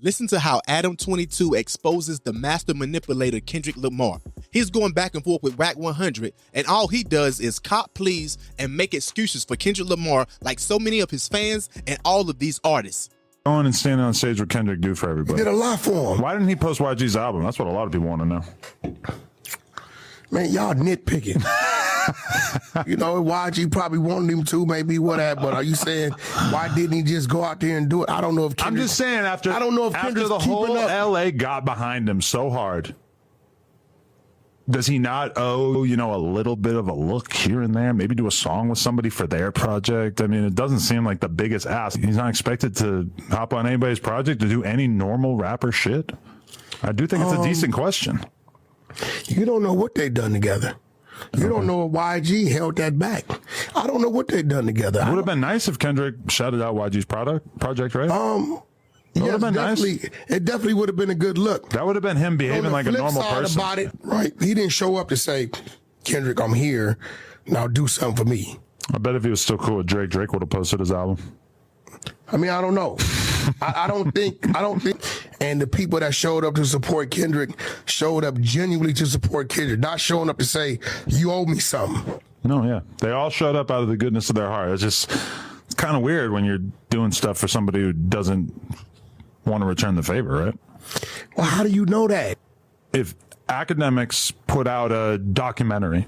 Listen to how Adam22 exposes the master manipulator Kendrick Lamar. He's going back and forth with Wack100, and all he does is cop pleas and make excuses for Kendrick Lamar like so many of his fans and all of these artists. Going and standing on stage with Kendrick do for everybody. He did a lot for him. Why didn't he post YG's album? That's what a lot of people want to know. Man, y'all nitpicking. You know, YG probably wanted him to, maybe whatever. But are you saying why didn't he just go out there and do it? I don't know if Kendrick, I'm just saying after Kendrick's the whole up. LA got behind him so hard, does he not owe, you know, a little bit of a look here and there? Maybe do a song with somebody for their project? I mean, it doesn't seem like the biggest ask. He's not expected to hop on anybody's project to do any normal rapper shit. I do think it's a decent question. You don't know what they've done together. You don't know if YG held that back. I don't know what they've done together. It would have been nice if Kendrick shouted out YG's project, right? Yes, definitely. It definitely would have been a good look. That would have been him behaving like a normal person. About it, right? He didn't show up to say, Kendrick, I'm here. Now do something for me. I bet if he was still cool with Drake, Drake would have posted his album. I mean, I don't know. I don't think. And the people that showed up to support Kendrick showed up genuinely to support Kendrick, not showing up to say, you owe me something. No, yeah. They all showed up out of the goodness of their heart. It's kind of weird when you're doing stuff for somebody who doesn't want to return the favor, right? Well, how do you know that? If academics put out a documentary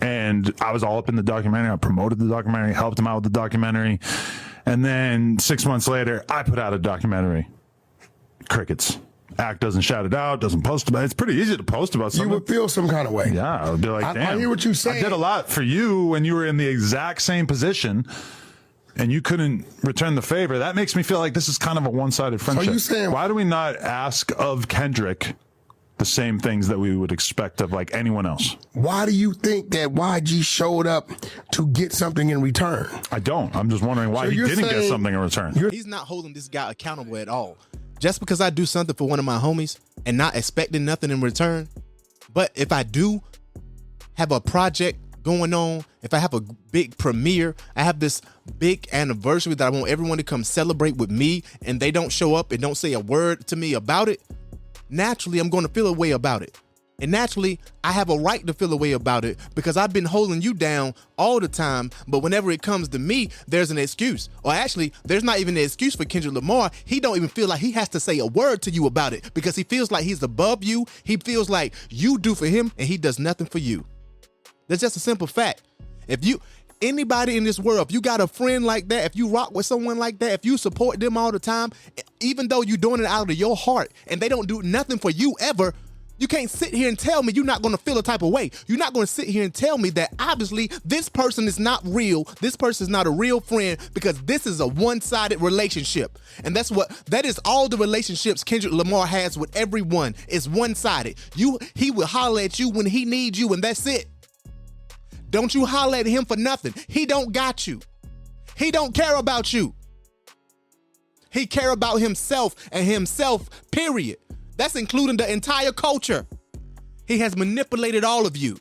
and I was all up in the documentary, I promoted the documentary, helped them out with the documentary, and then 6 months later, I put out a documentary. Crickets. Act doesn't shout it out, doesn't post about it. It's pretty easy to post about something. You would feel some kind of way. Yeah, I would be like, damn. I hear what you're saying. I did a lot for you when you were in the exact same position and you couldn't return the favor. That makes me feel like this is kind of a one-sided friendship. So you saying, why do we not ask of Kendrick the same things that we would expect of like anyone else? Why do you think that YG showed up to get something in return? I don't. I'm just wondering why he didn't get something in return. He's not holding this guy accountable at all. Just because I do something for one of my homies and not expecting nothing in return. But if I do have a project going on, if I have a big premiere, I have this big anniversary that I want everyone to come celebrate with me, and they don't show up and don't say a word to me about it, naturally I'm going to feel a way about it. And naturally, I have a right to feel a way about it because I've been holding you down all the time. But whenever it comes to me, there's an excuse. Or actually, there's not even an excuse for Kendrick Lamar. He don't even feel like he has to say a word to you about it because he feels like he's above you. He feels like you do for him and he does nothing for you. That's just a simple fact. Anybody in this world, if you got a friend like that, if you rock with someone like that, if you support them all the time, even though you're doing it out of your heart and they don't do nothing for you ever, you can't sit here and tell me you're not going to feel a type of way. You're not going to sit here and tell me that obviously this person is not real. This person is not a real friend because this is a one-sided relationship. And that is all the relationships Kendrick Lamar has with everyone is one-sided. He will holler at you when he needs you and that's it. Don't you holler at him for nothing. He don't got you. He don't care about you. He care about himself and himself, period. That's including the entire culture. He has manipulated all of you.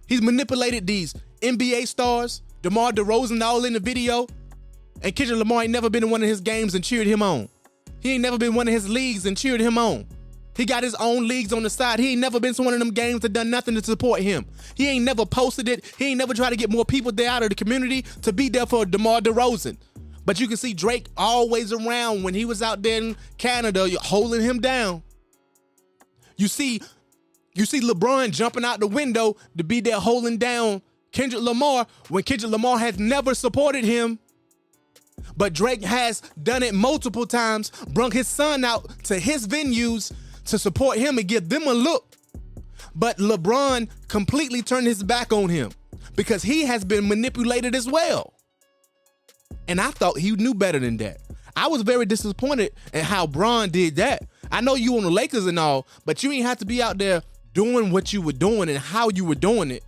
He's manipulated these NBA stars, Demar Derozan all in the video, and Kendrick Lamar ain't never been in one of his games and cheered him on. He ain't never been in one of his leagues and cheered him on. He got his own leagues on the side. He ain't never been to one of them games that done nothing to support him. He ain't never posted it. He ain't never tried to get more people there out of the community to be there for Demar Derozan. But you can see Drake always around when he was out there in Canada holding him down. You see LeBron jumping out the window to be there holding down Kendrick Lamar when Kendrick Lamar has never supported him. But Drake has done it multiple times, brung his son out to his venues to support him and give them a look. But LeBron completely turned his back on him because he has been manipulated as well. And I thought he knew better than that. I was very disappointed at how Bron did that. I know you on the Lakers and all, but you ain't have to be out there doing what you were doing and how you were doing it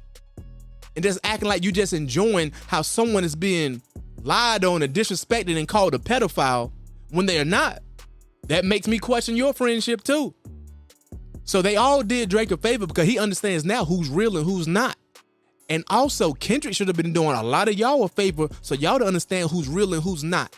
and just acting like you just enjoying how someone is being lied on and disrespected and called a pedophile when they are not. That makes me question your friendship too. So they all did Drake a favor because he understands now who's real and who's not. And also Kendrick should have been doing a lot of y'all a favor so y'all to understand who's real and who's not.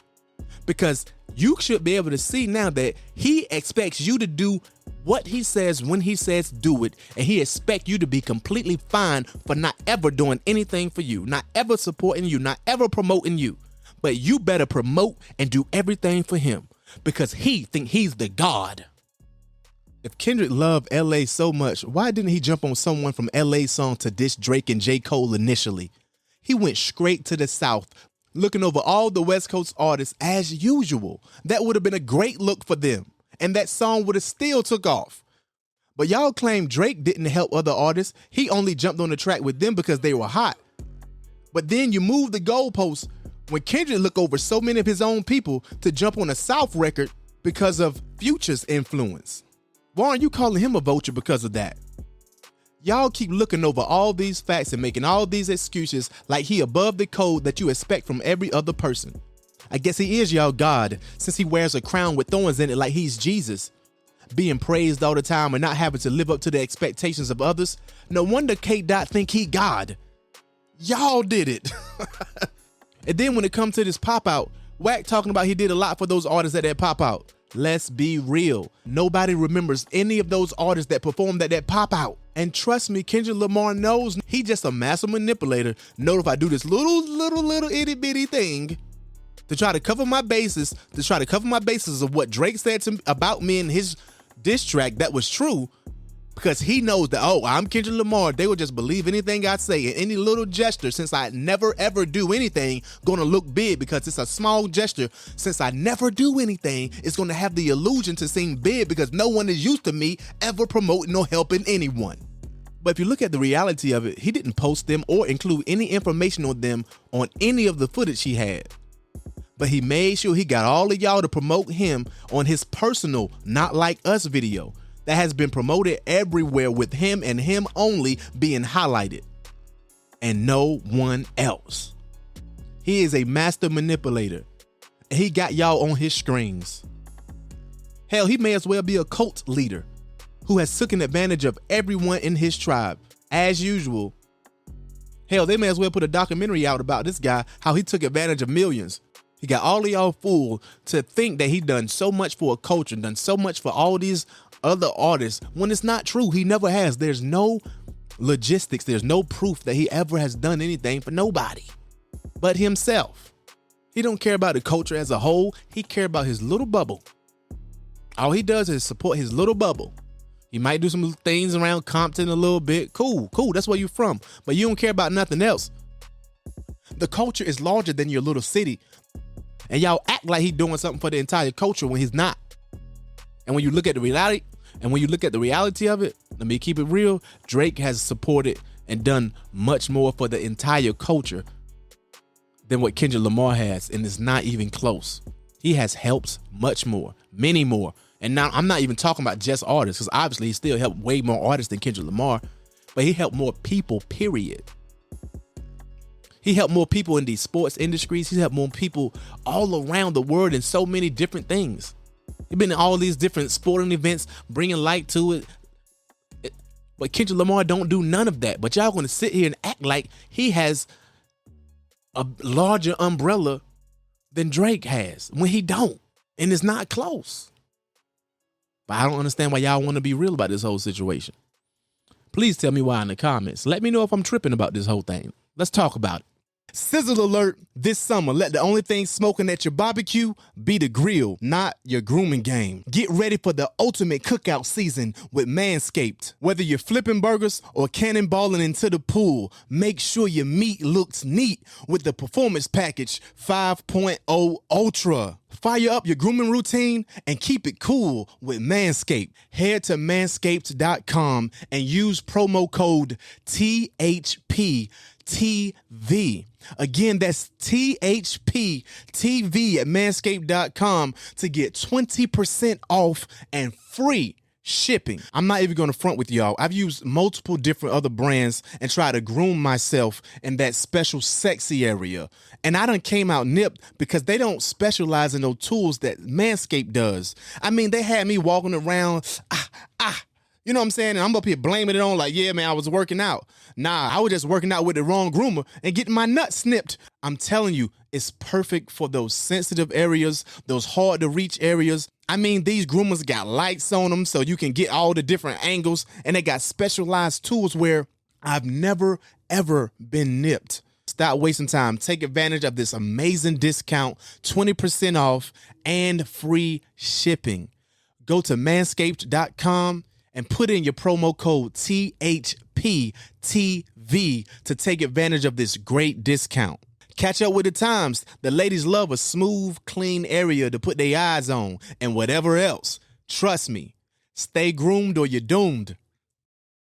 because you should be able to see now that he expects you to do what he says when he says do it, and he expects you to be completely fine for not ever doing anything for you, not ever supporting you, not ever promoting you. But you better promote and do everything for him because he think he's the God. If Kendrick loved LA so much, why didn't he jump on someone from LA's song to diss Drake and J. Cole initially? He went straight to the South, looking over all the West Coast artists as usual. That would have been a great look for them, and that song would have still took off. But y'all claim Drake didn't help other artists. He only jumped on the track with them because they were hot. But then you move the goalposts when Kendrick looked over so many of his own people to jump on a South record because of Future's influence. Why aren't you calling him a vulture because of that? Y'all keep looking over all these facts and making all these excuses like he above the code that you expect from every other person. I guess he is y'all God since he wears a crown with thorns in it like he's Jesus. Being praised all the time and not having to live up to the expectations of others. No wonder K-Dot think he God. Y'all did it. And then when it comes to this pop out, Wack talking about he did a lot for those artists at that pop out. Let's be real. Nobody remembers any of those artists that performed at that pop out. And trust me, Kendrick Lamar knows he just a master manipulator. Know if I do this little itty bitty thing to try to cover my bases, of what Drake said about me in his diss track that was true, because he knows that, oh, I'm Kendrick Lamar. They will just believe anything I say, and any little gesture, since I never ever do anything, gonna look big because it's a small gesture. Since I never do anything, it's gonna have the illusion to seem big because no one is used to me ever promoting or helping anyone. But if you look at the reality of it, he didn't post them or include any information on them on any of the footage he had. But he made sure he got all of y'all to promote him on his personal Not Like Us video that has been promoted everywhere with him and him only being highlighted. And no one else. He is a master manipulator. And he got y'all on his strings. Hell, he may as well be a cult leader who has taken advantage of everyone in his tribe, as usual. Hell, they may as well put a documentary out about this guy, how he took advantage of millions. He got all of y'all fooled to think that he done so much for a culture, done so much for all these other artists, when it's not true. He never has. There's no logistics. There's no proof that he ever has done anything for nobody but himself. He don't care about the culture as a whole. He care about his little bubble. All he does is support his little bubble. He might do some things around Compton a little bit. Cool. That's where you're from. But you don't care about nothing else. The culture is larger than your little city. And y'all act like he's doing something for the entire culture when he's not. And when you look at the reality of it, let me keep it real, Drake has supported and done much more for the entire culture than what Kendrick Lamar has, and it's not even close. He has helped much more, many more. And now I'm not even talking about just artists, because obviously he still helped way more artists than Kendrick Lamar, but he helped more people, period. He helped more people in these sports industries. He helped more people all around the world in so many different things. He's been in all these different sporting events, bringing light to it. But Kendrick Lamar don't do none of that. But y'all going to sit here and act like he has a larger umbrella than Drake has when he don't. And it's not close. But I don't understand why y'all want to be real about this whole situation. Please tell me why in the comments. Let me know if I'm tripping about this whole thing. Let's talk about it. Sizzle alert this summer. Let the only thing smoking at your barbecue be the grill, not your grooming game. Get ready for the ultimate cookout season with Manscaped. Whether you're flipping burgers or cannonballing into the pool, make sure your meat looks neat with the Performance Package 5.0 Ultra. Fire up your grooming routine and keep it cool with Manscaped. Head to manscaped.com and use promo code THPTV. Again, that's THPTV at manscaped.com to get 20% off and free shipping. I'm not even going to front with y'all. I've used multiple different other brands and tried to groom myself in that special sexy area. And I done came out nipped because they don't specialize in those tools that Manscaped does. I mean, they had me walking around, You know what I'm saying? And I'm up here blaming it on like, yeah, man, I was working out. Nah, I was just working out with the wrong groomer and getting my nuts snipped. I'm telling you, it's perfect for those sensitive areas, those hard to reach areas. I mean, these groomers got lights on them so you can get all the different angles, and they got specialized tools where I've never, ever been nipped. Stop wasting time. Take advantage of this amazing discount, 20% off and free shipping. Go to manscaped.com and put in your promo code THPTV to take advantage of this great discount. Catch up with the times. The ladies love a smooth, clean area to put their eyes on and whatever else. Trust me, stay groomed or you're doomed.